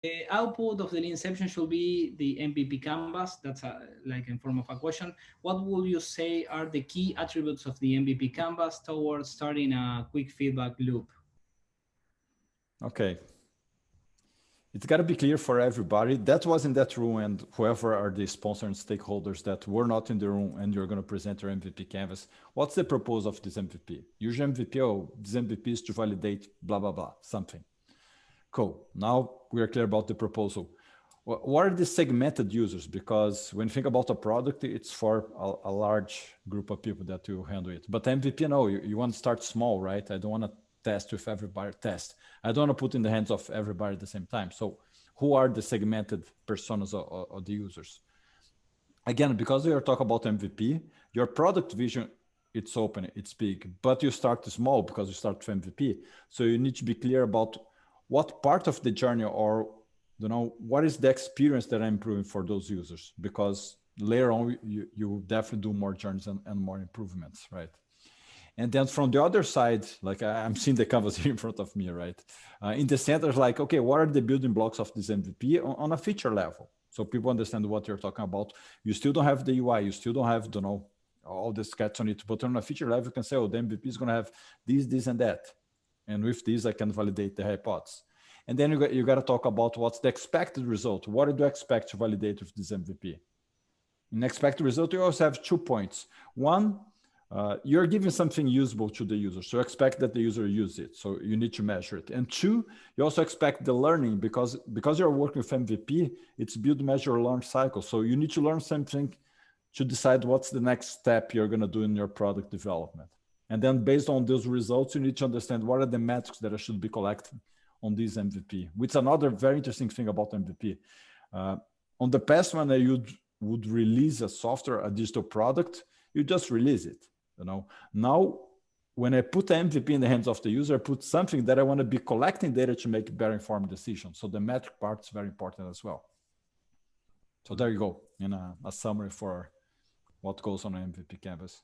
The output of the Inception should be the MVP canvas. That's like in form of a question. What would you say are the key attributes of the MVP canvas towards starting a quick feedback loop? Okay. It's got to be clear for everybody that was in that room and whoever are the sponsor and stakeholders that were not in the room and you're going to present your MVP canvas. What's the purpose of this MVP? Usually MVP, oh, this MVP is to validate blah, blah, blah, something. Cool. Now we are clear about the proposal. What are the segmented users? Because when you think about a product, it's for a large group of people that will handle it. But MVP, no, you want to start small, right? I don't want to test with everybody, I don't want to put in the hands of everybody at the same time. So who are the segmented personas of the users? Again, because we are talking about MVP, your product vision, it's open, it's big, but you start small because you start with MVP. So you need to be clear about what part of the journey or what is the experience that I'm improving for those users, because later on you will definitely do more journeys and more improvements, right? And then from the other side, like I'm seeing the canvas here in front of me, right? In the center, like, okay, what are the building blocks of this MVP on a feature level? So people understand what you're talking about. You still don't have the UI, you still don't have, all the sketch on it, but on a feature level, you can say, oh, the MVP is going to have this, and that. And with this, I can validate the hypothesis. And then you got to talk about what's the expected result. What do you expect to validate with this MVP? In expected result, you also have 2 points. One, you're giving something usable to the user. So expect that the user use it. So you need to measure it. And 2, you also expect the learning because you're working with MVP, it's build, measure, learn cycle. So you need to learn something to decide what's the next step you're going to do in your product development. And then based on those results, you need to understand what are the metrics that I should be collecting on this MVP, which is another very interesting thing about MVP. On the past, when I would release a software, a digital product, you just release it. Now, when I put MVP in the hands of the user, I put something that I want to be collecting data to make better informed decisions. So the metric part is very important as well. So there you go, in a summary for what goes on an MVP canvas.